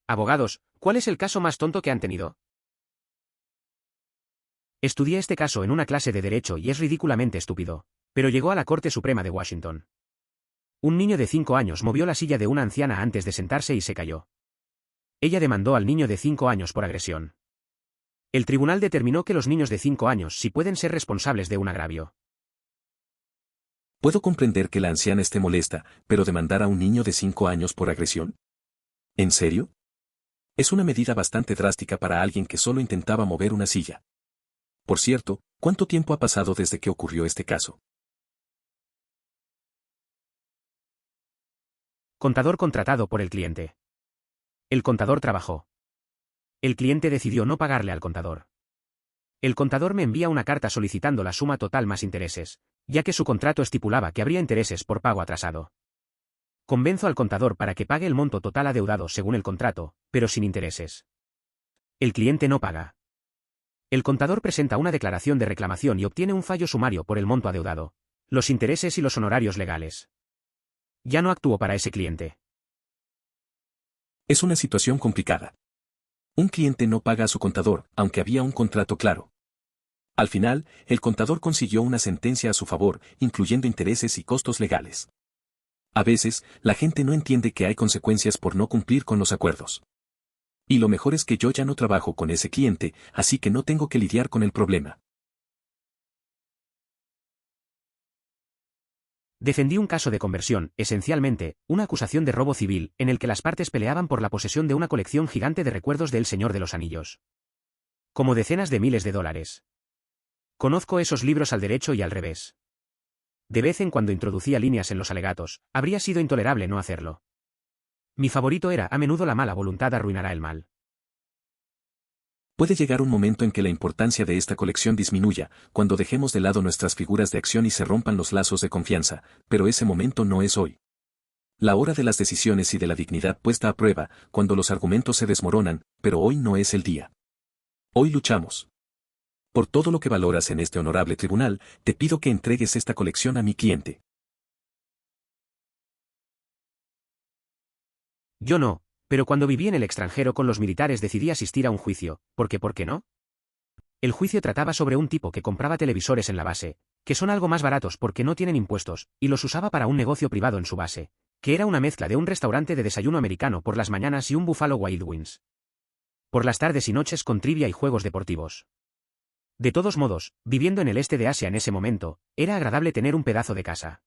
Abogados, ¿cuál es el caso más tonto que han tenido? Estudié este caso en una clase de Derecho y es ridículamente estúpido, pero llegó a la Corte Suprema de Washington. Un niño de 5 años movió la silla de una anciana antes de sentarse y se cayó. Ella demandó al niño de 5 años por agresión. El tribunal determinó que los niños de 5 años sí pueden ser responsables de un agravio. Puedo comprender que la anciana esté molesta, pero demandar a un niño de 5 años por agresión. ¿En serio? Es una medida bastante drástica para alguien que solo intentaba mover una silla. Por cierto, ¿cuánto tiempo ha pasado desde que ocurrió este caso? Contador contratado por el cliente. El contador trabajó. El cliente decidió no pagarle al contador. El contador me envía una carta solicitando la suma total más intereses, ya que su contrato estipulaba que habría intereses por pago atrasado. Convenzo al contador para que pague el monto total adeudado según el contrato, pero sin intereses. El cliente no paga. El contador presenta una declaración de reclamación y obtiene un fallo sumario por el monto adeudado, los intereses y los honorarios legales. Ya no actúo para ese cliente. Es una situación complicada. Un cliente no paga a su contador, aunque había un contrato claro. Al final, el contador consiguió una sentencia a su favor, incluyendo intereses y costos legales. A veces, la gente no entiende que hay consecuencias por no cumplir con los acuerdos. Y lo mejor es que yo ya no trabajo con ese cliente, así que no tengo que lidiar con el problema. Defendí un caso de conversión, esencialmente, una acusación de robo civil, en el que las partes peleaban por la posesión de una colección gigante de recuerdos del Señor de los Anillos. Como decenas de miles de dólares. Conozco esos libros al derecho y al revés. De vez en cuando introducía líneas en los alegatos, habría sido intolerable no hacerlo. Mi favorito era: a menudo la mala voluntad arruinará el mal. Puede llegar un momento en que la importancia de esta colección disminuya, cuando dejemos de lado nuestras figuras de acción y se rompan los lazos de confianza, pero ese momento no es hoy. La hora de las decisiones y de la dignidad puesta a prueba, cuando los argumentos se desmoronan, pero hoy no es el día. Hoy luchamos. Por todo lo que valoras en este honorable tribunal, te pido que entregues esta colección a mi cliente. Yo no, pero cuando viví en el extranjero con los militares decidí asistir a un juicio, porque ¿por qué no? El juicio trataba sobre un tipo que compraba televisores en la base, que son algo más baratos porque no tienen impuestos, y los usaba para un negocio privado en su base, que era una mezcla de un restaurante de desayuno americano por las mañanas y un Buffalo Wild Wings. Por las tardes y noches con trivia y juegos deportivos. De todos modos, viviendo en el este de Asia en ese momento, era agradable tener un pedazo de casa.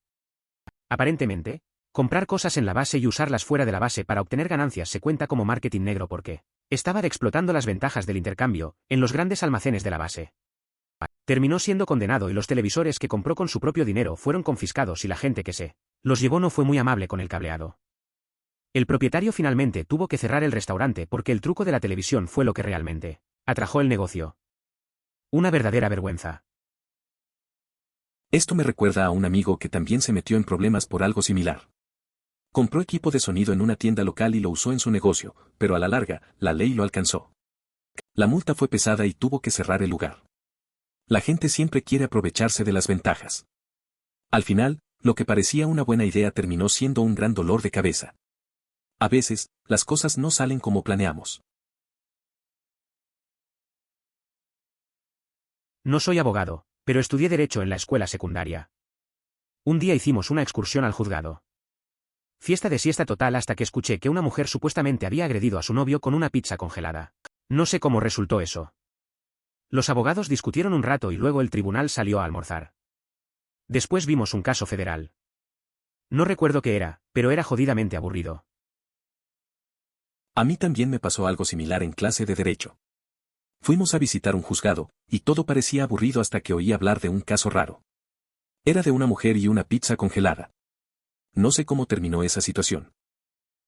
Aparentemente, comprar cosas en la base y usarlas fuera de la base para obtener ganancias se cuenta como marketing negro porque estaba explotando las ventajas del intercambio en los grandes almacenes de la base. Terminó siendo condenado y los televisores que compró con su propio dinero fueron confiscados y la gente que se los llevó no fue muy amable con el cableado. El propietario finalmente tuvo que cerrar el restaurante porque el truco de la televisión fue lo que realmente atrajo el negocio. Una verdadera vergüenza. Esto me recuerda a un amigo que también se metió en problemas por algo similar. Compró equipo de sonido en una tienda local y lo usó en su negocio, pero a la larga, la ley lo alcanzó. La multa fue pesada y tuvo que cerrar el lugar. La gente siempre quiere aprovecharse de las ventajas. Al final, lo que parecía una buena idea terminó siendo un gran dolor de cabeza. A veces, las cosas no salen como planeamos. No soy abogado, pero estudié Derecho en la escuela secundaria. Un día hicimos una excursión al juzgado. Fiesta de siesta total hasta que escuché que una mujer supuestamente había agredido a su novio con una pizza congelada. No sé cómo resultó eso. Los abogados discutieron un rato y luego el tribunal salió a almorzar. Después vimos un caso federal. No recuerdo qué era, pero era jodidamente aburrido. A mí también me pasó algo similar en clase de Derecho. Fuimos a visitar un juzgado, y todo parecía aburrido hasta que oí hablar de un caso raro. Era de una mujer y una pizza congelada. No sé cómo terminó esa situación.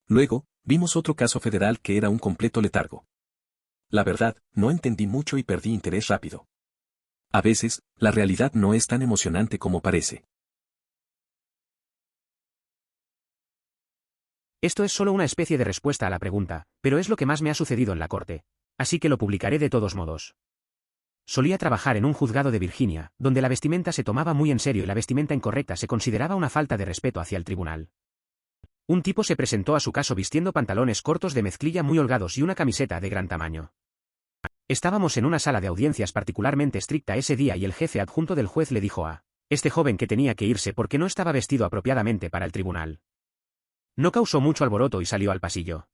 Luego, vimos otro caso federal que era un completo letargo. La verdad, no entendí mucho y perdí interés rápido. A veces, la realidad no es tan emocionante como parece. Esto es solo una especie de respuesta a la pregunta, pero es lo que más me ha sucedido en la corte. Así que lo publicaré de todos modos. Solía trabajar en un juzgado de Virginia, donde la vestimenta se tomaba muy en serio y la vestimenta incorrecta se consideraba una falta de respeto hacia el tribunal. Un tipo se presentó a su caso vistiendo pantalones cortos de mezclilla muy holgados y una camiseta de gran tamaño. Estábamos en una sala de audiencias particularmente estricta ese día y el jefe adjunto del juez le dijo a este joven que tenía que irse porque no estaba vestido apropiadamente para el tribunal. No causó mucho alboroto y salió al pasillo.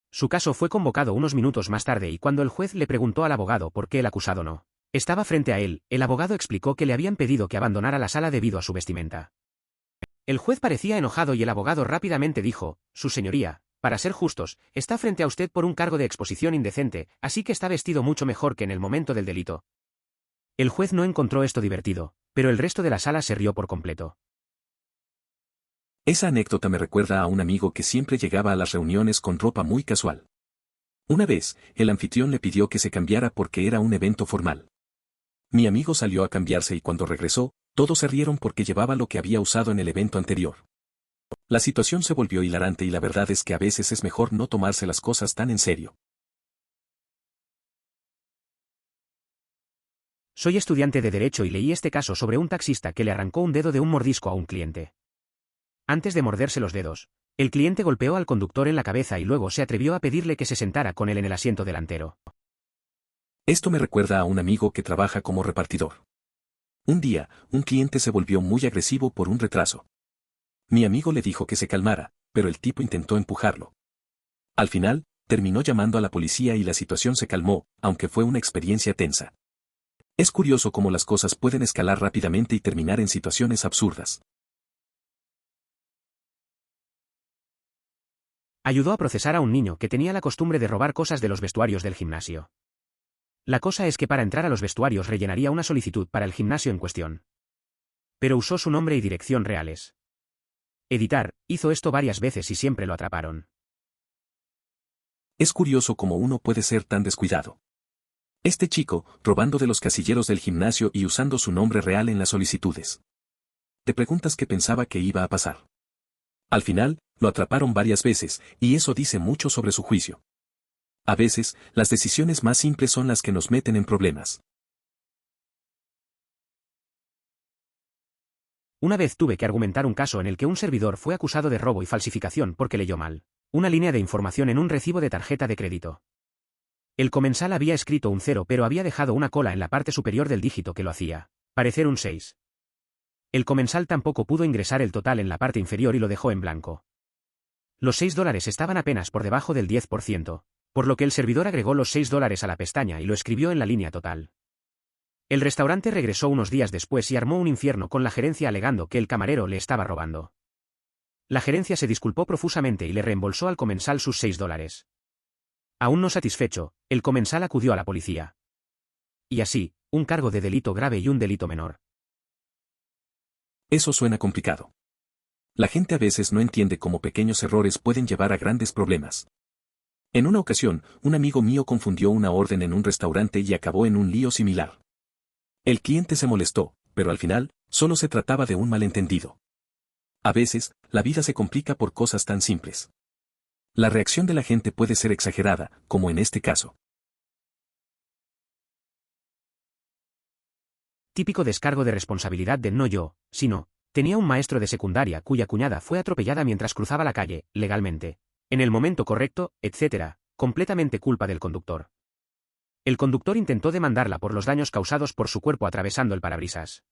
Su caso fue convocado unos minutos más tarde y cuando el juez le preguntó al abogado por qué el acusado no estaba frente a él, el abogado explicó que le habían pedido que abandonara la sala debido a su vestimenta. El juez parecía enojado y el abogado rápidamente dijo, Su señoría, para ser justos, está frente a usted por un cargo de exposición indecente, así que está vestido mucho mejor que en el momento del delito. El juez no encontró esto divertido, pero el resto de la sala se rió por completo. Esa anécdota me recuerda a un amigo que siempre llegaba a las reuniones con ropa muy casual. Una vez, el anfitrión le pidió que se cambiara porque era un evento formal. Mi amigo salió a cambiarse y cuando regresó, todos se rieron porque llevaba lo que había usado en el evento anterior. La situación se volvió hilarante y la verdad es que a veces es mejor no tomarse las cosas tan en serio. Soy estudiante de Derecho y leí este caso sobre un taxista que le arrancó un dedo de un mordisco a un cliente. Antes de morderse los dedos, el cliente golpeó al conductor en la cabeza y luego se atrevió a pedirle que se sentara con él en el asiento delantero. Esto me recuerda a un amigo que trabaja como repartidor. Un día, un cliente se volvió muy agresivo por un retraso. Mi amigo le dijo que se calmara, pero el tipo intentó empujarlo. Al final, terminó llamando a la policía y la situación se calmó, aunque fue una experiencia tensa. Es curioso cómo las cosas pueden escalar rápidamente y terminar en situaciones absurdas. Ayudó a procesar a un niño que tenía la costumbre de robar cosas de los vestuarios del gimnasio. La cosa es que para entrar a los vestuarios rellenaría una solicitud para el gimnasio en cuestión. Pero usó su nombre y dirección reales. Editar, hizo esto varias veces y siempre lo atraparon. Es curioso cómo uno puede ser tan descuidado. Este chico, robando de los casilleros del gimnasio y usando su nombre real en las solicitudes. Te preguntas qué pensaba que iba a pasar. Al final, lo atraparon varias veces, y eso dice mucho sobre su juicio. A veces, las decisiones más simples son las que nos meten en problemas. Una vez tuve que argumentar un caso en el que un servidor fue acusado de robo y falsificación porque leyó mal una línea de información en un recibo de tarjeta de crédito. El comensal había escrito un 0 pero había dejado una cola en la parte superior del dígito que lo hacía parecer un 6. El comensal tampoco pudo ingresar el total en la parte inferior y lo dejó en blanco. Los $6 estaban apenas por debajo del 10%, por lo que el servidor agregó los $6 a la pestaña y lo escribió en la línea total. El restaurante regresó unos días después y armó un infierno con la gerencia alegando que el camarero le estaba robando. La gerencia se disculpó profusamente y le reembolsó al comensal sus $6. Aún no satisfecho, el comensal acudió a la policía. Y así, un cargo de delito grave y un delito menor. Eso suena complicado. La gente a veces no entiende cómo pequeños errores pueden llevar a grandes problemas. En una ocasión, un amigo mío confundió una orden en un restaurante y acabó en un lío similar. El cliente se molestó, pero al final, solo se trataba de un malentendido. A veces, la vida se complica por cosas tan simples. La reacción de la gente puede ser exagerada, como en este caso. Típico descargo de responsabilidad de no yo, sino, tenía un maestro de secundaria cuya cuñada fue atropellada mientras cruzaba la calle, legalmente, en el momento correcto, etc., completamente culpa del conductor. El conductor intentó demandarla por los daños causados por su cuerpo atravesando el parabrisas.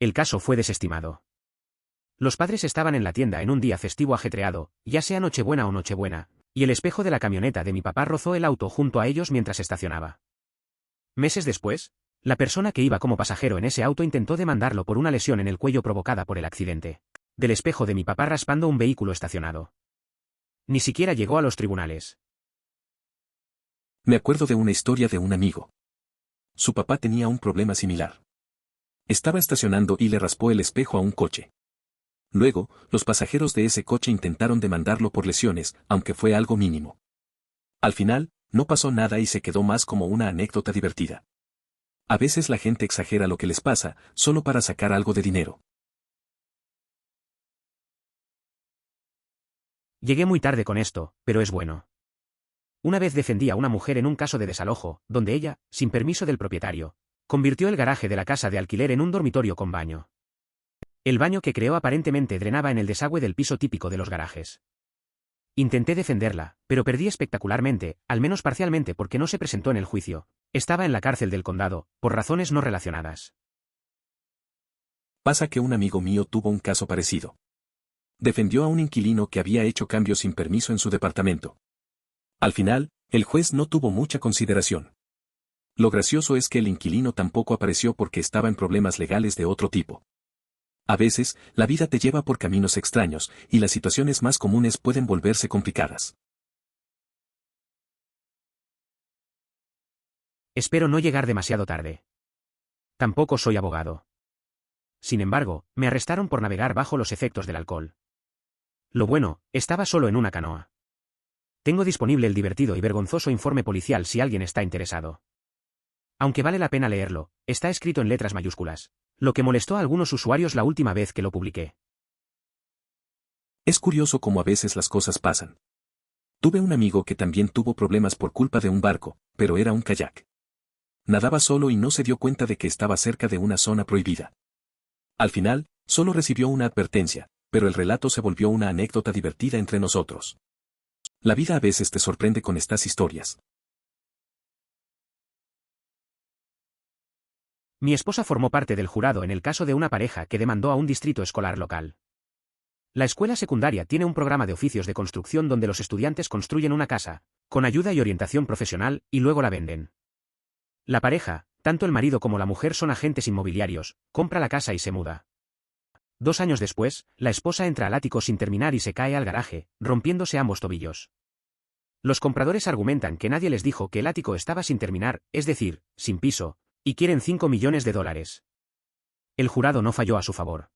El caso fue desestimado. Los padres estaban en la tienda en un día festivo ajetreado, ya sea Nochebuena o Nochebuena, y el espejo de la camioneta de mi papá rozó el auto junto a ellos mientras estacionaba. Meses después, la persona que iba como pasajero en ese auto intentó demandarlo por una lesión en el cuello provocada por el accidente del espejo de mi papá raspando un vehículo estacionado. Ni siquiera llegó a los tribunales. Me acuerdo de una historia de un amigo. Su papá tenía un problema similar. Estaba estacionando y le raspó el espejo a un coche. Luego, los pasajeros de ese coche intentaron demandarlo por lesiones, aunque fue algo mínimo. Al final, no pasó nada y se quedó más como una anécdota divertida. A veces la gente exagera lo que les pasa, solo para sacar algo de dinero. Llegué muy tarde con esto, pero es bueno. Una vez defendí a una mujer en un caso de desalojo, donde ella, sin permiso del propietario, convirtió el garaje de la casa de alquiler en un dormitorio con baño. El baño que creó aparentemente drenaba en el desagüe del piso típico de los garajes. Intenté defenderla, pero perdí espectacularmente, al menos parcialmente porque no se presentó en el juicio. Estaba en la cárcel del condado, por razones no relacionadas. Pasa que un amigo mío tuvo un caso parecido. Defendió a un inquilino que había hecho cambios sin permiso en su departamento. Al final, el juez no tuvo mucha consideración. Lo gracioso es que el inquilino tampoco apareció porque estaba en problemas legales de otro tipo. A veces, la vida te lleva por caminos extraños, y las situaciones más comunes pueden volverse complicadas. Espero no llegar demasiado tarde. Tampoco soy abogado. Sin embargo, me arrestaron por navegar bajo los efectos del alcohol. Lo bueno, estaba solo en una canoa. Tengo disponible el divertido y vergonzoso informe policial si alguien está interesado. Aunque vale la pena leerlo, está escrito en letras mayúsculas, lo que molestó a algunos usuarios la última vez que lo publiqué. Es curioso cómo a veces las cosas pasan. Tuve un amigo que también tuvo problemas por culpa de un barco, pero era un kayak. Nadaba solo y no se dio cuenta de que estaba cerca de una zona prohibida. Al final, solo recibió una advertencia, pero el relato se volvió una anécdota divertida entre nosotros. La vida a veces te sorprende con estas historias. Mi esposa formó parte del jurado en el caso de una pareja que demandó a un distrito escolar local. La escuela secundaria tiene un programa de oficios de construcción donde los estudiantes construyen una casa, con ayuda y orientación profesional, y luego la venden. La pareja, tanto el marido como la mujer son agentes inmobiliarios, compra la casa y se muda. 2 años después, la esposa entra al ático sin terminar y se cae al garaje, rompiéndose ambos tobillos. Los compradores argumentan que nadie les dijo que el ático estaba sin terminar, es decir, sin piso, y quieren $5 millones. El jurado no falló a su favor.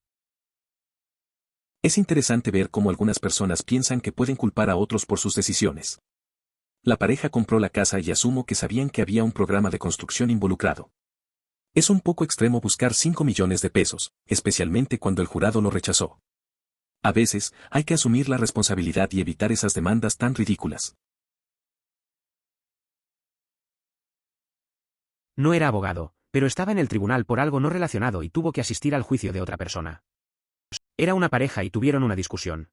Es interesante ver cómo algunas personas piensan que pueden culpar a otros por sus decisiones. La pareja compró la casa y asumo que sabían que había un programa de construcción involucrado. Es un poco extremo buscar 5 millones de pesos, especialmente cuando el jurado lo rechazó. A veces, hay que asumir la responsabilidad y evitar esas demandas tan ridículas. No era abogado, pero estaba en el tribunal por algo no relacionado y tuvo que asistir al juicio de otra persona. Era una pareja y tuvieron una discusión.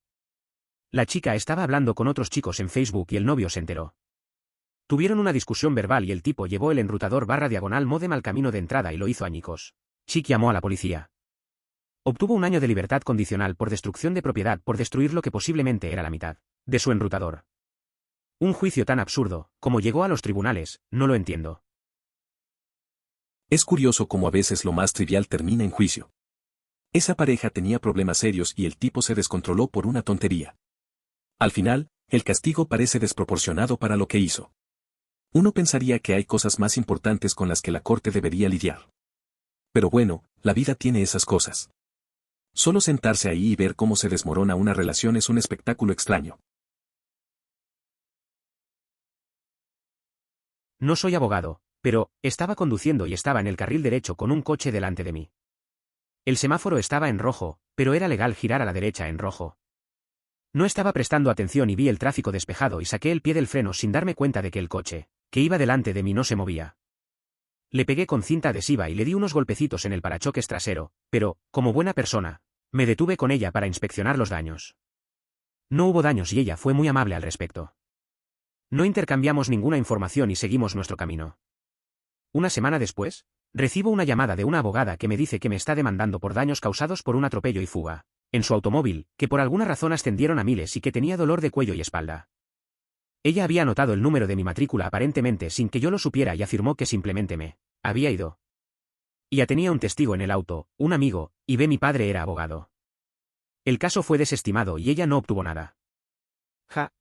La chica estaba hablando con otros chicos en Facebook y el novio se enteró. Tuvieron una discusión verbal y el tipo llevó el enrutador / módem al camino de entrada y lo hizo añicos. Chick llamó a la policía. Obtuvo 1 año de libertad condicional por destrucción de propiedad por destruir lo que posiblemente era la mitad de su enrutador. Un juicio tan absurdo, como llegó a los tribunales, no lo entiendo. Es curioso cómo a veces lo más trivial termina en juicio. Esa pareja tenía problemas serios y el tipo se descontroló por una tontería. Al final, el castigo parece desproporcionado para lo que hizo. Uno pensaría que hay cosas más importantes con las que la corte debería lidiar. Pero bueno, la vida tiene esas cosas. Solo sentarse ahí y ver cómo se desmorona una relación es un espectáculo extraño. No soy abogado, pero estaba conduciendo y estaba en el carril derecho con un coche delante de mí. El semáforo estaba en rojo, pero era legal girar a la derecha en rojo. No estaba prestando atención y vi el tráfico despejado y saqué el pie del freno sin darme cuenta de que el coche, que iba delante de mí, no se movía. Le pegué con cinta adhesiva y le di unos golpecitos en el parachoques trasero, pero, como buena persona, me detuve con ella para inspeccionar los daños. No hubo daños y ella fue muy amable al respecto. No intercambiamos ninguna información y seguimos nuestro camino. Una semana después, recibo una llamada de una abogada que me dice que me está demandando por daños causados por un atropello y fuga en su automóvil, que por alguna razón ascendieron a miles y que tenía dolor de cuello y espalda. Ella había anotado el número de mi matrícula aparentemente sin que yo lo supiera y afirmó que simplemente me había ido. Ya tenía un testigo en el auto, un amigo, y mi padre era abogado. El caso fue desestimado y ella no obtuvo nada. Ja.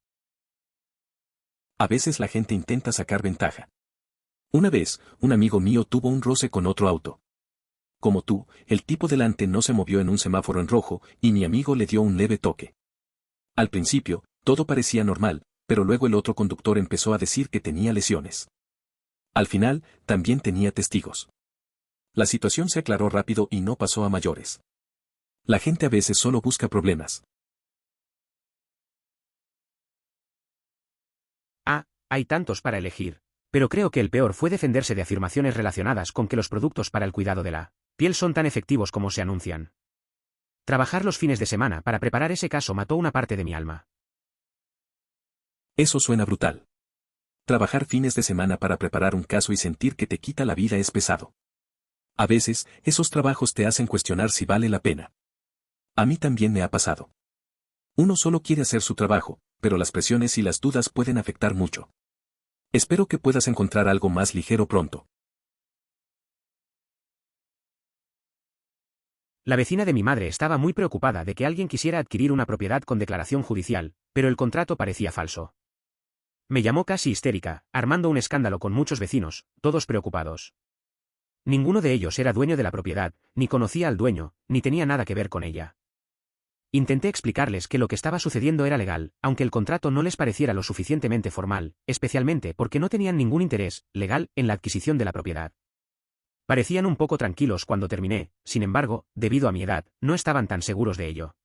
A veces la gente intenta sacar ventaja. Una vez, un amigo mío tuvo un roce con otro auto. Como tú, el tipo delante no se movió en un semáforo en rojo, y mi amigo le dio un leve toque. Al principio, todo parecía normal, pero luego el otro conductor empezó a decir que tenía lesiones. Al final, también tenía testigos. La situación se aclaró rápido y no pasó a mayores. La gente a veces solo busca problemas. Hay tantos para elegir. Pero creo que el peor fue defenderse de afirmaciones relacionadas con que los productos para el cuidado de la piel son tan efectivos como se anuncian. Trabajar los fines de semana para preparar ese caso mató una parte de mi alma. Eso suena brutal. Trabajar fines de semana para preparar un caso y sentir que te quita la vida es pesado. A veces, esos trabajos te hacen cuestionar si vale la pena. A mí también me ha pasado. Uno solo quiere hacer su trabajo, pero las presiones y las dudas pueden afectar mucho. Espero que puedas encontrar algo más ligero pronto. La vecina de mi madre estaba muy preocupada de que alguien quisiera adquirir una propiedad con declaración judicial, pero el contrato parecía falso. Me llamó casi histérica, armando un escándalo con muchos vecinos, todos preocupados. Ninguno de ellos era dueño de la propiedad, ni conocía al dueño, ni tenía nada que ver con ella. Intenté explicarles que lo que estaba sucediendo era legal, aunque el contrato no les pareciera lo suficientemente formal, especialmente porque no tenían ningún interés legal en la adquisición de la propiedad. Parecían un poco tranquilos cuando terminé, sin embargo, debido a mi edad, no estaban tan seguros de ello.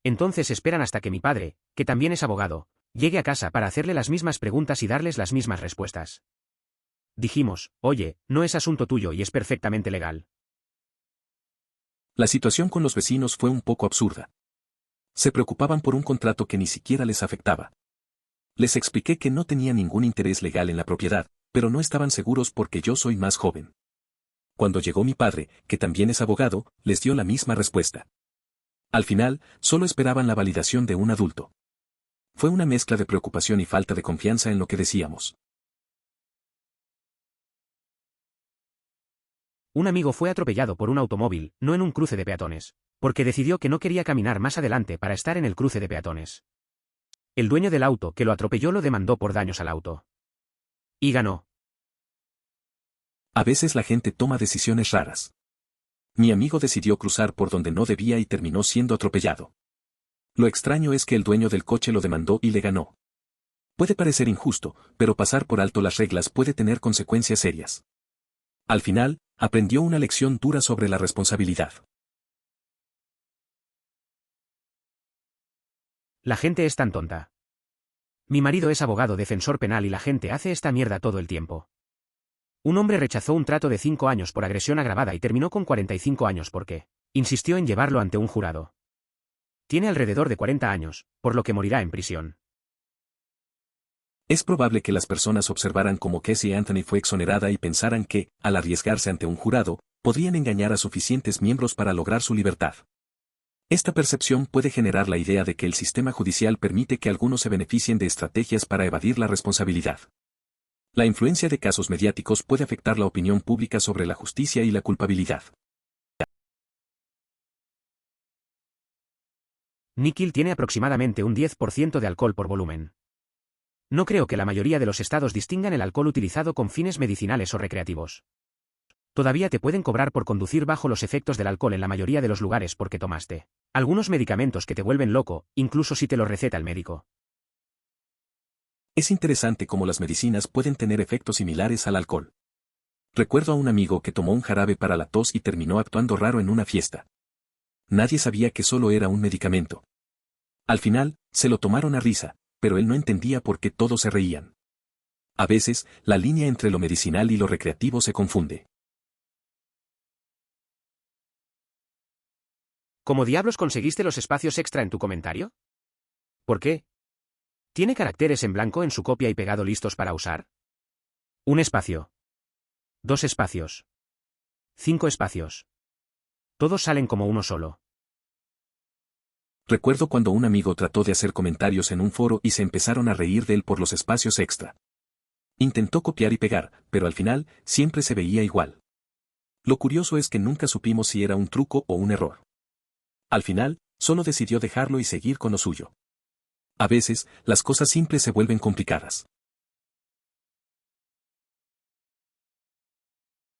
Entonces esperan hasta que mi padre, que también es abogado, llegue a casa para hacerle las mismas preguntas y darles las mismas respuestas. Dijimos, oye, no es asunto tuyo y es perfectamente legal. La situación con los vecinos fue un poco absurda. Se preocupaban por un contrato que ni siquiera les afectaba. Les expliqué que no tenía ningún interés legal en la propiedad, pero no estaban seguros porque yo soy más joven. Cuando llegó mi padre, que también es abogado, les dio la misma respuesta. Al final, solo esperaban la validación de un adulto. Fue una mezcla de preocupación y falta de confianza en lo que decíamos. Un amigo fue atropellado por un automóvil, no en un cruce de peatones, porque decidió que no quería caminar más adelante para estar en el cruce de peatones. El dueño del auto que lo atropelló lo demandó por daños al auto. Y ganó. A veces la gente toma decisiones raras. Mi amigo decidió cruzar por donde no debía y terminó siendo atropellado. Lo extraño es que el dueño del coche lo demandó y le ganó. Puede parecer injusto, pero pasar por alto las reglas puede tener consecuencias serias. Al final, aprendió una lección dura sobre la responsabilidad. La gente es tan tonta. Mi marido es abogado defensor penal y la gente hace esta mierda todo el tiempo. Un hombre rechazó un trato de 5 años por agresión agravada y terminó con 45 años porque insistió en llevarlo ante un jurado. Tiene alrededor de 40 años, por lo que morirá en prisión. Es probable que las personas observaran cómo Casey Anthony fue exonerada y pensaran que, al arriesgarse ante un jurado, podrían engañar a suficientes miembros para lograr su libertad. Esta percepción puede generar la idea de que el sistema judicial permite que algunos se beneficien de estrategias para evadir la responsabilidad. La influencia de casos mediáticos puede afectar la opinión pública sobre la justicia y la culpabilidad. Nikhil tiene aproximadamente un 10% de alcohol por volumen. No creo que la mayoría de los estados distingan el alcohol utilizado con fines medicinales o recreativos. Todavía te pueden cobrar por conducir bajo los efectos del alcohol en la mayoría de los lugares porque tomaste algunos medicamentos que te vuelven loco, incluso si te los receta el médico. Es interesante cómo las medicinas pueden tener efectos similares al alcohol. Recuerdo a un amigo que tomó un jarabe para la tos y terminó actuando raro en una fiesta. Nadie sabía que solo era un medicamento. Al final, se lo tomaron a risa, pero él no entendía por qué todos se reían. A veces, la línea entre lo medicinal y lo recreativo se confunde. ¿Cómo diablos conseguiste los espacios extra en tu comentario? ¿Por qué? ¿Tiene caracteres en blanco en su copia y pegado listos para usar? Un espacio. 2 espacios. 5 espacios. Todos salen como uno solo. Recuerdo cuando un amigo trató de hacer comentarios en un foro y se empezaron a reír de él por los espacios extra. Intentó copiar y pegar, pero al final, siempre se veía igual. Lo curioso es que nunca supimos si era un truco o un error. Al final, solo decidió dejarlo y seguir con lo suyo. A veces, las cosas simples se vuelven complicadas.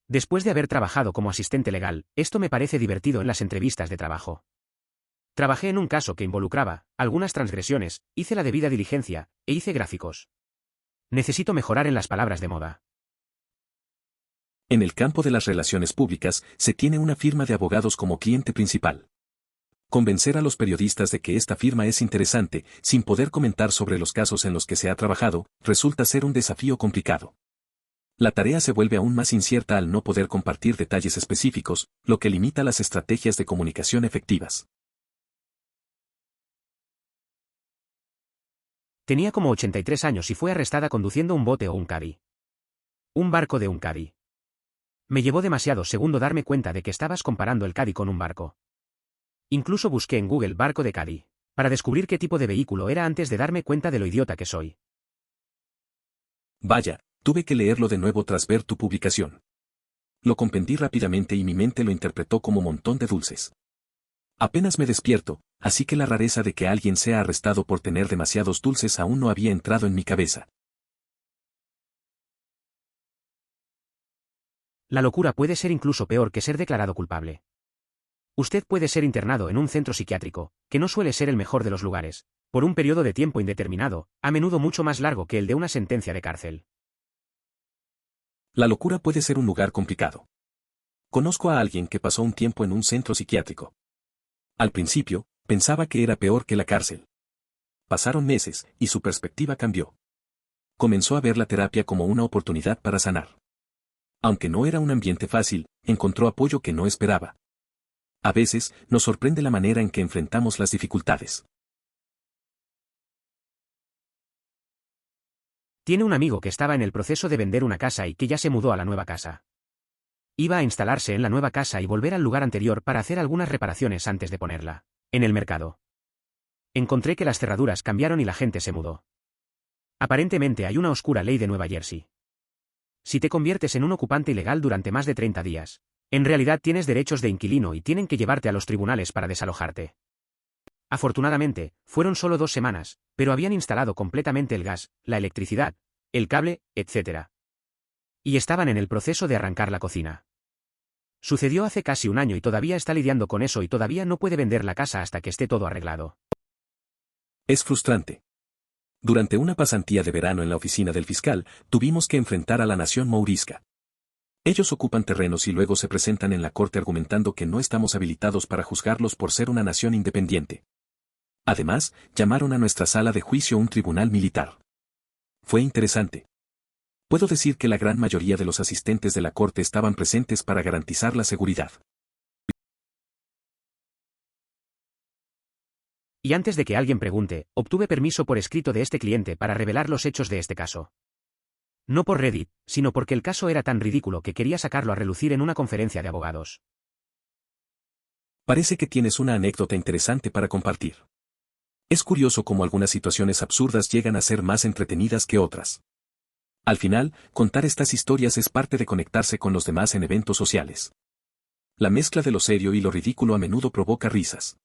Después de haber trabajado como asistente legal, esto me parece divertido en las entrevistas de trabajo. Trabajé en un caso que involucraba algunas transgresiones, hice la debida diligencia, e hice gráficos. Necesito mejorar en las palabras de moda. En el campo de las relaciones públicas, se tiene una firma de abogados como cliente principal. Convencer a los periodistas de que esta firma es interesante, sin poder comentar sobre los casos en los que se ha trabajado, resulta ser un desafío complicado. La tarea se vuelve aún más incierta al no poder compartir detalles específicos, lo que limita las estrategias de comunicación efectivas. Tenía como 83 años y fue arrestada conduciendo un bote o un caddy. Un barco de un caddy. Me llevó demasiado segundo darme cuenta de que estabas comparando el caddy con un barco. Incluso busqué en Google barco de caddy, para descubrir qué tipo de vehículo era antes de darme cuenta de lo idiota que soy. Vaya, tuve que leerlo de nuevo tras ver tu publicación. Lo comprendí rápidamente y mi mente lo interpretó como montón de dulces. Apenas me despierto, así que la rareza de que alguien sea arrestado por tener demasiados dulces aún no había entrado en mi cabeza. La locura puede ser incluso peor que ser declarado culpable. Usted puede ser internado en un centro psiquiátrico, que no suele ser el mejor de los lugares, por un periodo de tiempo indeterminado, a menudo mucho más largo que el de una sentencia de cárcel. La locura puede ser un lugar complicado. Conozco a alguien que pasó un tiempo en un centro psiquiátrico. Al principio, pensaba que era peor que la cárcel. Pasaron meses, y su perspectiva cambió. Comenzó a ver la terapia como una oportunidad para sanar. Aunque no era un ambiente fácil, encontró apoyo que no esperaba. A veces, nos sorprende la manera en que enfrentamos las dificultades. Tiene un amigo que estaba en el proceso de vender una casa y que ya se mudó a la nueva casa. Iba a instalarse en la nueva casa y volver al lugar anterior para hacer algunas reparaciones antes de ponerla en el mercado. Encontré que las cerraduras cambiaron y la gente se mudó. Aparentemente hay una oscura ley de Nueva Jersey. Si te conviertes en un ocupante ilegal durante más de 30 días, en realidad tienes derechos de inquilino y tienen que llevarte a los tribunales para desalojarte. Afortunadamente, fueron solo 2 semanas, pero habían instalado completamente el gas, la electricidad, el cable, etc. Y estaban en el proceso de arrancar la cocina. Sucedió hace casi un año y todavía está lidiando con eso y todavía no puede vender la casa hasta que esté todo arreglado. Es frustrante. Durante una pasantía de verano en la oficina del fiscal, tuvimos que enfrentar a la nación mourisca. Ellos ocupan terrenos y luego se presentan en la corte argumentando que no estamos habilitados para juzgarlos por ser una nación independiente. Además, llamaron a nuestra sala de juicio un tribunal militar. Fue interesante. Puedo decir que la gran mayoría de los asistentes de la corte estaban presentes para garantizar la seguridad. Y antes de que alguien pregunte, obtuve permiso por escrito de este cliente para revelar los hechos de este caso. No por Reddit, sino porque el caso era tan ridículo que quería sacarlo a relucir en una conferencia de abogados. Parece que tienes una anécdota interesante para compartir. Es curioso cómo algunas situaciones absurdas llegan a ser más entretenidas que otras. Al final, contar estas historias es parte de conectarse con los demás en eventos sociales. La mezcla de lo serio y lo ridículo a menudo provoca risas.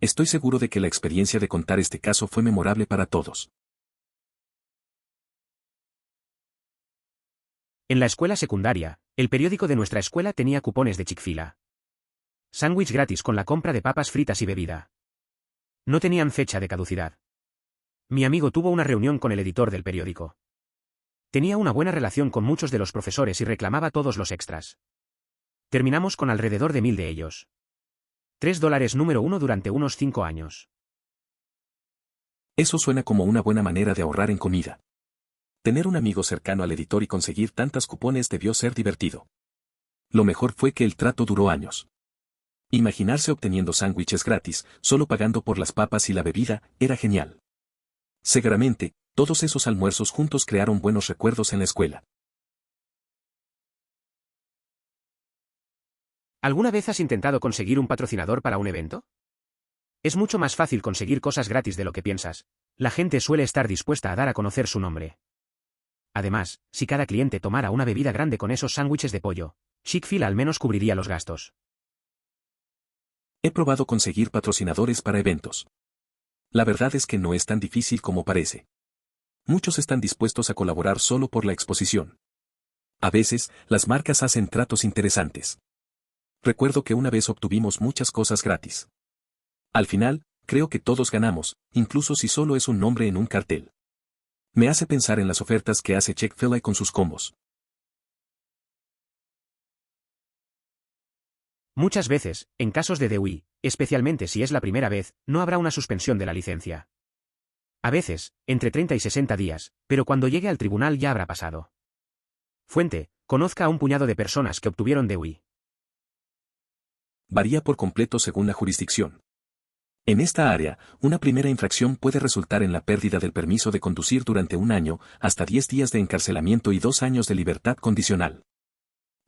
Estoy seguro de que la experiencia de contar este caso fue memorable para todos. En la escuela secundaria, el periódico de nuestra escuela tenía cupones de Chick-fil-A. Sándwich gratis con la compra de papas fritas y bebida. No tenían fecha de caducidad. Mi amigo tuvo una reunión con el editor del periódico. Tenía una buena relación con muchos de los profesores y reclamaba todos los extras. Terminamos con alrededor de 1000 de ellos. $3 número 1 durante unos 5 años. Eso suena como una buena manera de ahorrar en comida. Tener un amigo cercano al editor y conseguir tantas cupones debió ser divertido. Lo mejor fue que el trato duró años. Imaginarse obteniendo sándwiches gratis, solo pagando por las papas y la bebida, era genial. Seguramente, todos esos almuerzos juntos crearon buenos recuerdos en la escuela. ¿Alguna vez has intentado conseguir un patrocinador para un evento? Es mucho más fácil conseguir cosas gratis de lo que piensas. La gente suele estar dispuesta a dar a conocer su nombre. Además, si cada cliente tomara una bebida grande con esos sándwiches de pollo, Chick-fil-A al menos cubriría los gastos. He probado conseguir patrocinadores para eventos. La verdad es que no es tan difícil como parece. Muchos están dispuestos a colaborar solo por la exposición. A veces, las marcas hacen tratos interesantes. Recuerdo que una vez obtuvimos muchas cosas gratis. Al final, creo que todos ganamos, incluso si solo es un nombre en un cartel. Me hace pensar en las ofertas que hace Chick-fil-A con sus combos. Muchas veces, en casos de DUI, especialmente si es la primera vez, no habrá una suspensión de la licencia. A veces, entre 30 y 60 días, pero cuando llegue al tribunal ya habrá pasado. Fuente, conozca a un puñado de personas que obtuvieron DUI. Varía por completo según la jurisdicción. En esta área, una primera infracción puede resultar en la pérdida del permiso de conducir durante 1 año, hasta 10 días de encarcelamiento y 2 años de libertad condicional.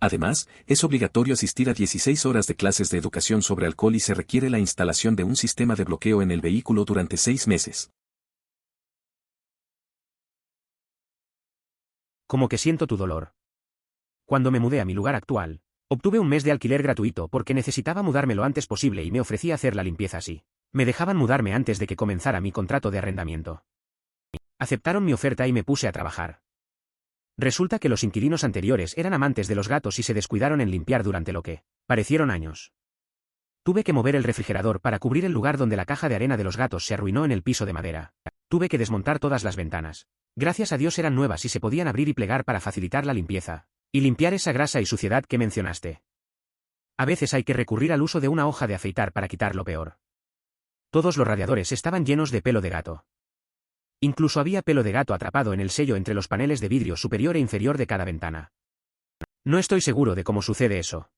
Además, es obligatorio asistir a 16 horas de clases de educación sobre alcohol y se requiere la instalación de un sistema de bloqueo en el vehículo durante 6 meses. Como que siento tu dolor. Cuando me mudé a mi lugar actual, obtuve un mes de alquiler gratuito porque necesitaba mudarme lo antes posible y me ofrecí hacer la limpieza así. Me dejaban mudarme antes de que comenzara mi contrato de arrendamiento. Aceptaron mi oferta y me puse a trabajar. Resulta que los inquilinos anteriores eran amantes de los gatos y se descuidaron en limpiar durante lo que parecieron años. Tuve que mover el refrigerador para cubrir el lugar donde la caja de arena de los gatos se arruinó en el piso de madera. Tuve que desmontar todas las ventanas. Gracias a Dios eran nuevas y se podían abrir y plegar para facilitar la limpieza y limpiar esa grasa y suciedad que mencionaste. A veces hay que recurrir al uso de una hoja de afeitar para quitar lo peor. Todos los radiadores estaban llenos de pelo de gato. Incluso había pelo de gato atrapado en el sello entre los paneles de vidrio superior e inferior de cada ventana. No estoy seguro de cómo sucede eso.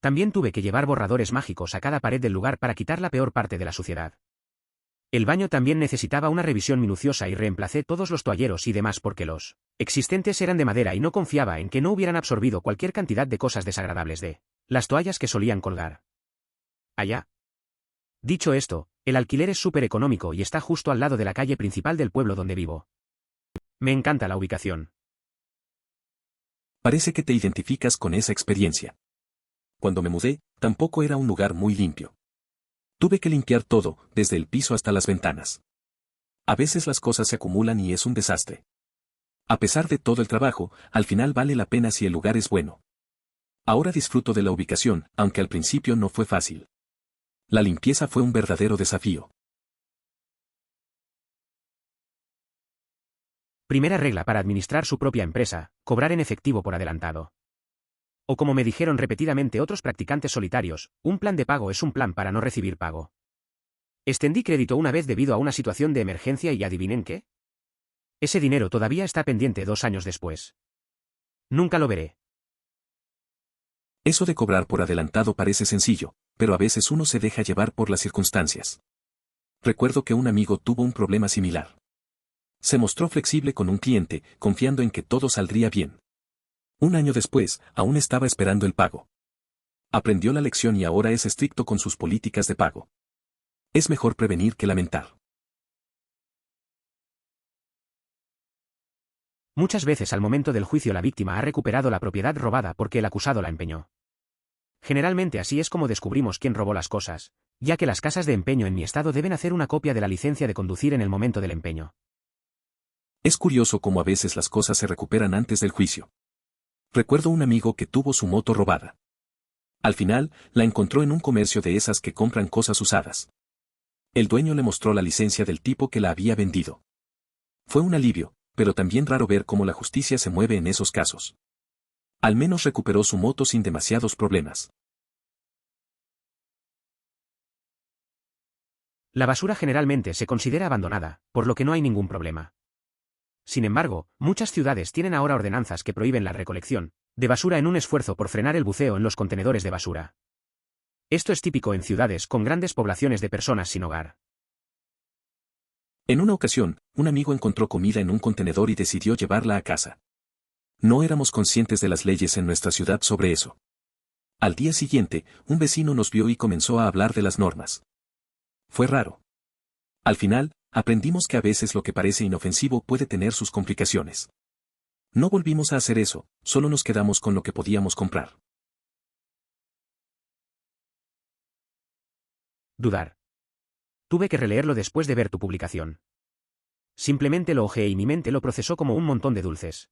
También tuve que llevar borradores mágicos a cada pared del lugar para quitar la peor parte de la suciedad. El baño también necesitaba una revisión minuciosa y reemplacé todos los toalleros y demás porque los existentes eran de madera y no confiaba en que no hubieran absorbido cualquier cantidad de cosas desagradables de las toallas que solían colgar allá. Dicho esto, el alquiler es súper económico y está justo al lado de la calle principal del pueblo donde vivo. Me encanta la ubicación. Parece que te identificas con esa experiencia. Cuando me mudé, tampoco era un lugar muy limpio. Tuve que limpiar todo, desde el piso hasta las ventanas. A veces las cosas se acumulan y es un desastre. A pesar de todo el trabajo, al final vale la pena si el lugar es bueno. Ahora disfruto de la ubicación, aunque al principio no fue fácil. La limpieza fue un verdadero desafío. Primera regla para administrar su propia empresa: cobrar en efectivo por adelantado. O como me dijeron repetidamente otros practicantes solitarios, un plan de pago es un plan para no recibir pago. Extendí crédito una vez debido a una situación de emergencia y ¿adivinen qué? Ese dinero todavía está pendiente 2 años después. Nunca lo veré. Eso de cobrar por adelantado parece sencillo, pero a veces uno se deja llevar por las circunstancias. Recuerdo que un amigo tuvo un problema similar. Se mostró flexible con un cliente, confiando en que todo saldría bien. 1 año después, aún estaba esperando el pago. Aprendió la lección y ahora es estricto con sus políticas de pago. Es mejor prevenir que lamentar. Muchas veces al momento del juicio la víctima ha recuperado la propiedad robada porque el acusado la empeñó. Generalmente así es como descubrimos quién robó las cosas, ya que las casas de empeño en mi estado deben hacer una copia de la licencia de conducir en el momento del empeño. Es curioso cómo a veces las cosas se recuperan antes del juicio. Recuerdo un amigo que tuvo su moto robada. Al final, la encontró en un comercio de esas que compran cosas usadas. El dueño le mostró la licencia del tipo que la había vendido. Fue un alivio, pero también raro ver cómo la justicia se mueve en esos casos. Al menos recuperó su moto sin demasiados problemas. La basura generalmente se considera abandonada, por lo que no hay ningún problema. Sin embargo, muchas ciudades tienen ahora ordenanzas que prohíben la recolección de basura en un esfuerzo por frenar el buceo en los contenedores de basura. Esto es típico en ciudades con grandes poblaciones de personas sin hogar. En una ocasión, un amigo encontró comida en un contenedor y decidió llevarla a casa. No éramos conscientes de las leyes en nuestra ciudad sobre eso. Al día siguiente, un vecino nos vio y comenzó a hablar de las normas. Fue raro. Al final, aprendimos que a veces lo que parece inofensivo puede tener sus complicaciones. No volvimos a hacer eso, solo nos quedamos con lo que podíamos comprar. Dudar. Tuve que releerlo después de ver tu publicación. Simplemente lo hojeé y mi mente lo procesó como un montón de dulces.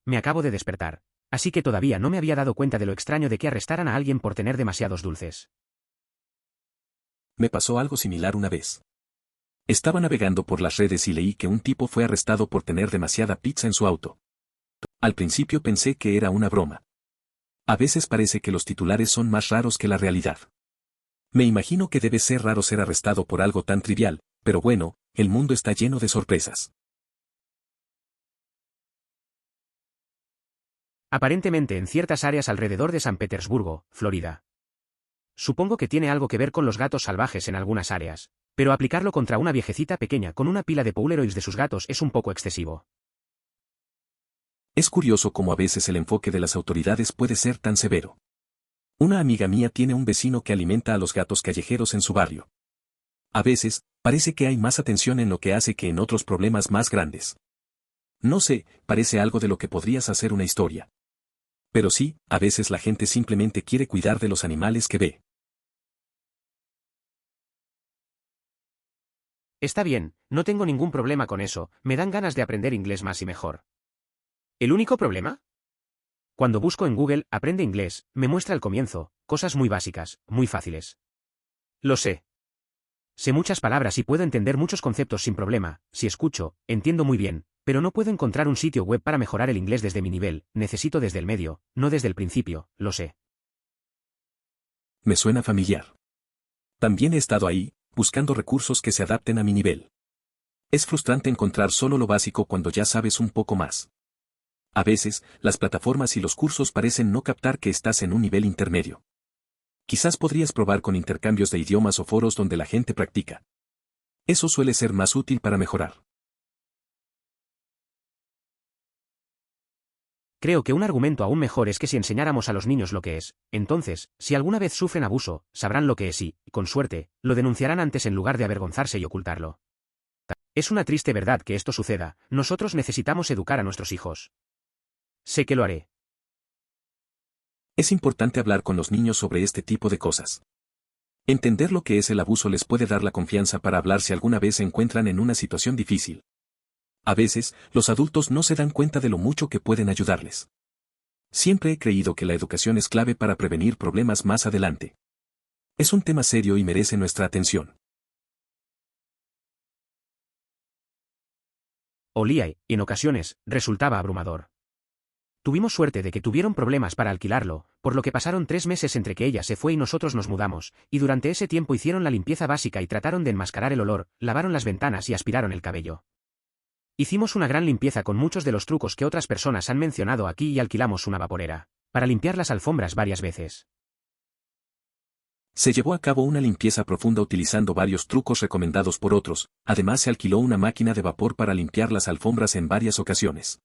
Me acabo de despertar, así que todavía no me había dado cuenta de lo extraño de que arrestaran a alguien por tener demasiados dulces. Me pasó algo similar una vez. Estaba navegando por las redes y leí que un tipo fue arrestado por tener demasiada pizza en su auto. Al principio pensé que era una broma. A veces parece que los titulares son más raros que la realidad. Me imagino que debe ser raro ser arrestado por algo tan trivial, pero bueno, el mundo está lleno de sorpresas. Aparentemente en ciertas áreas alrededor de San Petersburgo, Florida. Supongo que tiene algo que ver con los gatos salvajes en algunas áreas, pero aplicarlo contra una viejecita pequeña con una pila de Polaroids de sus gatos es un poco excesivo. Es curioso cómo a veces el enfoque de las autoridades puede ser tan severo. Una amiga mía tiene un vecino que alimenta a los gatos callejeros en su barrio. A veces, parece que hay más atención en lo que hace que en otros problemas más grandes. No sé, parece algo de lo que podrías hacer una historia. Pero sí, a veces la gente simplemente quiere cuidar de los animales que ve. Está bien, no tengo ningún problema con eso, me dan ganas de aprender inglés más y mejor. ¿El único problema? Cuando busco en Google, aprende inglés, me muestra al comienzo, cosas muy básicas, muy fáciles. Lo sé. Sé muchas palabras y puedo entender muchos conceptos sin problema, si escucho, entiendo muy bien, pero no puedo encontrar un sitio web para mejorar el inglés desde mi nivel, necesito desde el medio, no desde el principio, lo sé. Me suena familiar. También he estado ahí, buscando recursos que se adapten a mi nivel. Es frustrante encontrar solo lo básico cuando ya sabes un poco más. A veces, las plataformas y los cursos parecen no captar que estás en un nivel intermedio. Quizás podrías probar con intercambios de idiomas o foros donde la gente practica. Eso suele ser más útil para mejorar. Creo que un argumento aún mejor es que si enseñáramos a los niños lo que es, entonces, si alguna vez sufren abuso, sabrán lo que es y, con suerte, lo denunciarán antes en lugar de avergonzarse y ocultarlo. Es una triste verdad que esto suceda, nosotros necesitamos educar a nuestros hijos. Sé que lo haré. Es importante hablar con los niños sobre este tipo de cosas. Entender lo que es el abuso les puede dar la confianza para hablar si alguna vez se encuentran en una situación difícil. A veces, los adultos no se dan cuenta de lo mucho que pueden ayudarles. Siempre he creído que la educación es clave para prevenir problemas más adelante. Es un tema serio y merece nuestra atención. Olía y, en ocasiones, resultaba abrumador. Tuvimos suerte de que tuvieron problemas para alquilarlo, por lo que pasaron 3 meses entre que ella se fue y nosotros nos mudamos, y durante ese tiempo hicieron la limpieza básica y trataron de enmascarar el olor, lavaron las ventanas y aspiraron el cabello. Hicimos una gran limpieza con muchos de los trucos que otras personas han mencionado aquí y alquilamos una vaporera, para limpiar las alfombras varias veces. Se llevó a cabo una limpieza profunda utilizando varios trucos recomendados por otros, además se alquiló una máquina de vapor para limpiar las alfombras en varias ocasiones.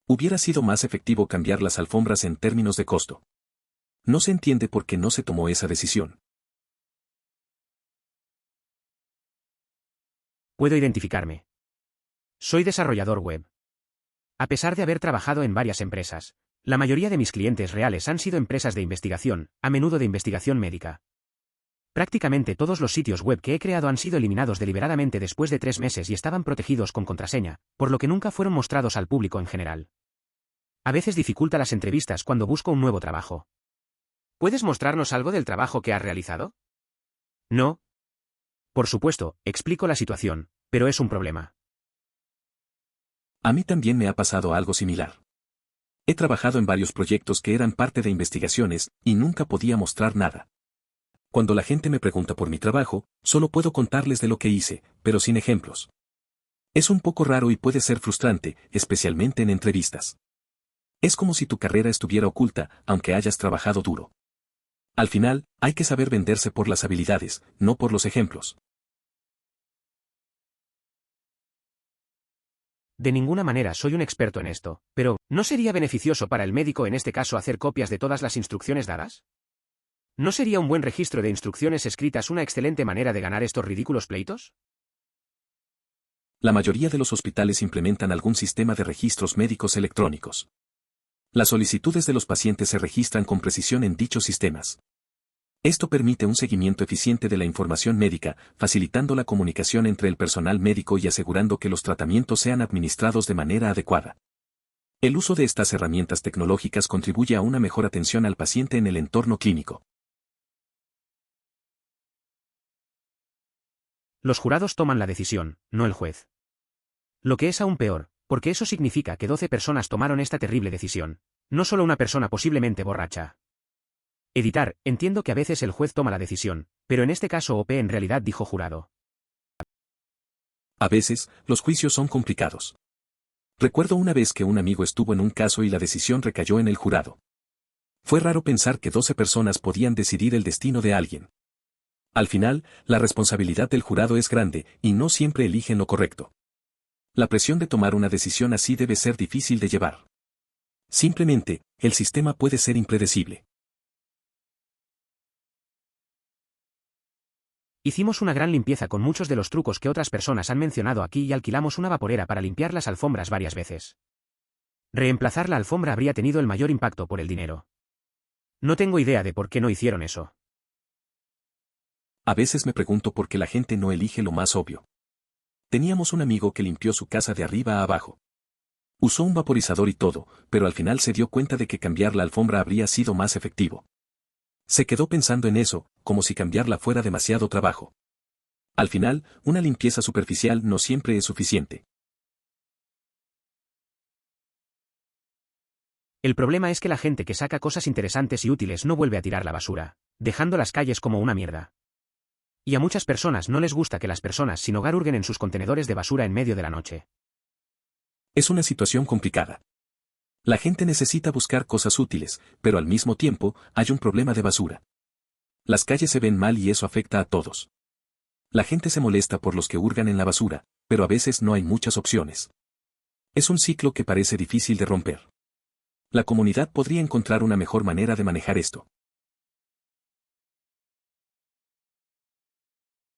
Hubiera sido más efectivo cambiar las alfombras en términos de costo. No se entiende por qué no se tomó esa decisión. Puedo identificarme. Soy desarrollador web. A pesar de haber trabajado en varias empresas, la mayoría de mis clientes reales han sido empresas de investigación, a menudo de investigación médica. Prácticamente todos los sitios web que he creado han sido eliminados deliberadamente después de 3 meses y estaban protegidos con contraseña, por lo que nunca fueron mostrados al público en general. A veces dificulta las entrevistas cuando busco un nuevo trabajo. ¿Puedes mostrarnos algo del trabajo que has realizado? No. Por supuesto, explico la situación, pero es un problema. A mí también me ha pasado algo similar. He trabajado en varios proyectos que eran parte de investigaciones, y nunca podía mostrar nada. Cuando la gente me pregunta por mi trabajo, solo puedo contarles de lo que hice, pero sin ejemplos. Es un poco raro y puede ser frustrante, especialmente en entrevistas. Es como si tu carrera estuviera oculta, aunque hayas trabajado duro. Al final, hay que saber venderse por las habilidades, no por los ejemplos. De ninguna manera soy un experto en esto, pero ¿no sería beneficioso para el médico en este caso hacer copias de todas las instrucciones dadas? ¿No sería un buen registro de instrucciones escritas una excelente manera de ganar estos ridículos pleitos? La mayoría de los hospitales implementan algún sistema de registros médicos electrónicos. Las solicitudes de los pacientes se registran con precisión en dichos sistemas. Esto permite un seguimiento eficiente de la información médica, facilitando la comunicación entre el personal médico y asegurando que los tratamientos sean administrados de manera adecuada. El uso de estas herramientas tecnológicas contribuye a una mejor atención al paciente en el entorno clínico. Los jurados toman la decisión, no el juez. Lo que es aún peor, porque eso significa que 12 personas tomaron esta terrible decisión, no solo una persona posiblemente borracha. Editar, entiendo que a veces el juez toma la decisión, pero en este caso OP en realidad dijo jurado. A veces, los juicios son complicados. Recuerdo una vez que un amigo estuvo en un caso y la decisión recayó en el jurado. Fue raro pensar que 12 personas podían decidir el destino de alguien. Al final, la responsabilidad del jurado es grande y no siempre eligen lo correcto. La presión de tomar una decisión así debe ser difícil de llevar. Simplemente, el sistema puede ser impredecible. Hicimos una gran limpieza con muchos de los trucos que otras personas han mencionado aquí y alquilamos una vaporera para limpiar las alfombras varias veces. Reemplazar la alfombra habría tenido el mayor impacto por el dinero. No tengo idea de por qué no hicieron eso. A veces me pregunto por qué la gente no elige lo más obvio. Teníamos un amigo que limpió su casa de arriba a abajo. Usó un vaporizador y todo, pero al final se dio cuenta de que cambiar la alfombra habría sido más efectivo. Se quedó pensando en eso, como si cambiarla fuera demasiado trabajo. Al final, una limpieza superficial no siempre es suficiente. El problema es que la gente que saca cosas interesantes y útiles no vuelve a tirar la basura, dejando las calles como una mierda. Y a muchas personas no les gusta que las personas sin hogar hurguen en sus contenedores de basura en medio de la noche. Es una situación complicada. La gente necesita buscar cosas útiles, pero al mismo tiempo, hay un problema de basura. Las calles se ven mal y eso afecta a todos. La gente se molesta por los que hurgan en la basura, pero a veces no hay muchas opciones. Es un ciclo que parece difícil de romper. La comunidad podría encontrar una mejor manera de manejar esto.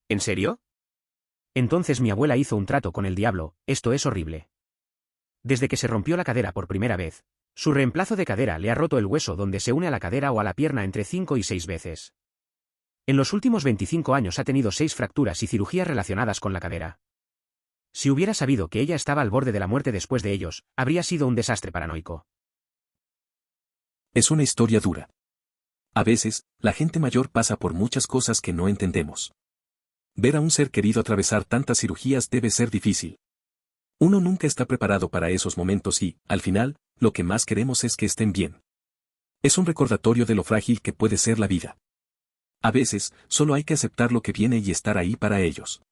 ¿En serio? Entonces mi abuela hizo un trato con el diablo, esto es horrible. Desde que se rompió la cadera por primera vez, su reemplazo de cadera le ha roto el hueso donde se une a la cadera o a la pierna entre 5 y 6 veces. En los últimos 25 años ha tenido 6 fracturas y cirugías relacionadas con la cadera. Si hubiera sabido que ella estaba al borde de la muerte después de ellos, habría sido un desastre paranoico. Es una historia dura. A veces, la gente mayor pasa por muchas cosas que no entendemos. Ver a un ser querido atravesar tantas cirugías debe ser difícil. Uno nunca está preparado para esos momentos y, al final, lo que más queremos es que estén bien. Es un recordatorio de lo frágil que puede ser la vida. A veces, solo hay que aceptar lo que viene y estar ahí para ellos.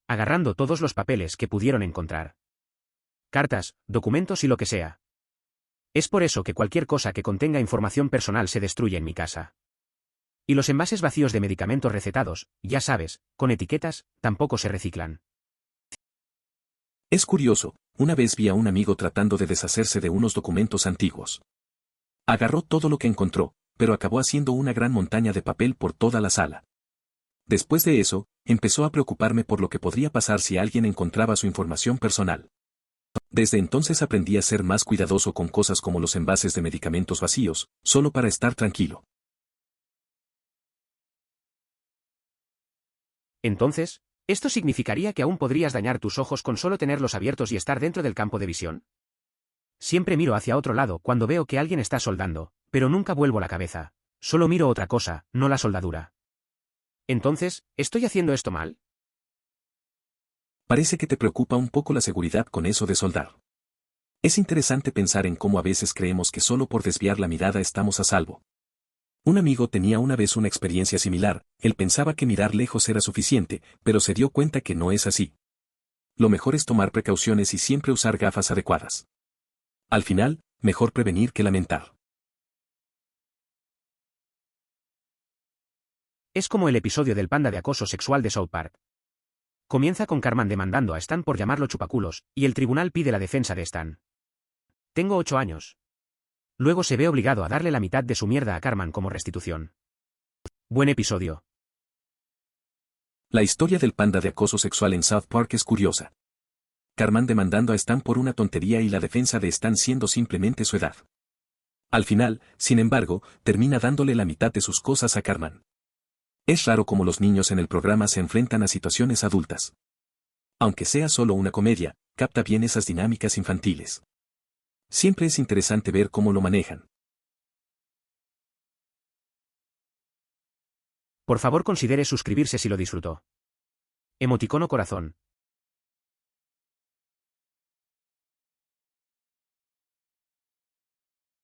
Agarrando todos los papeles que pudieron encontrar. Cartas, documentos y lo que sea. Es por eso que cualquier cosa que contenga información personal se destruye en mi casa. Y los envases vacíos de medicamentos recetados, ya sabes, con etiquetas, tampoco se reciclan. Es curioso, una vez vi a un amigo tratando de deshacerse de unos documentos antiguos. Agarró todo lo que encontró, pero acabó haciendo una gran montaña de papel por toda la sala. Después de eso, empezó a preocuparme por lo que podría pasar si alguien encontraba su información personal. Desde entonces aprendí a ser más cuidadoso con cosas como los envases de medicamentos vacíos, solo para estar tranquilo. Entonces, ¿esto significaría que aún podrías dañar tus ojos con solo tenerlos abiertos y estar dentro del campo de visión? Siempre miro hacia otro lado cuando veo que alguien está soldando, pero nunca vuelvo la cabeza. Solo miro otra cosa, no la soldadura. Entonces, ¿estoy haciendo esto mal? Parece que te preocupa un poco la seguridad con eso de soldar. Es interesante pensar en cómo a veces creemos que solo por desviar la mirada estamos a salvo. Un amigo tenía una vez una experiencia similar, él pensaba que mirar lejos era suficiente, pero se dio cuenta que no es así. Lo mejor es tomar precauciones y siempre usar gafas adecuadas. Al final, mejor prevenir que lamentar. Es como el episodio del panda de acoso sexual de South Park. Comienza con Cartman demandando a Stan por llamarlo chupaculos, y el tribunal pide la defensa de Stan. Tengo 8 años. Luego se ve obligado a darle la mitad de su mierda a Cartman como restitución. Buen episodio. La historia del panda de acoso sexual en South Park es curiosa. Cartman demandando a Stan por una tontería y la defensa de Stan siendo simplemente su edad. Al final, sin embargo, termina dándole la mitad de sus cosas a Cartman. Es raro cómo los niños en el programa se enfrentan a situaciones adultas. Aunque sea solo una comedia, capta bien esas dinámicas infantiles. Siempre es interesante ver cómo lo manejan. Por favor considere suscribirse si lo disfrutó. Emoticono corazón.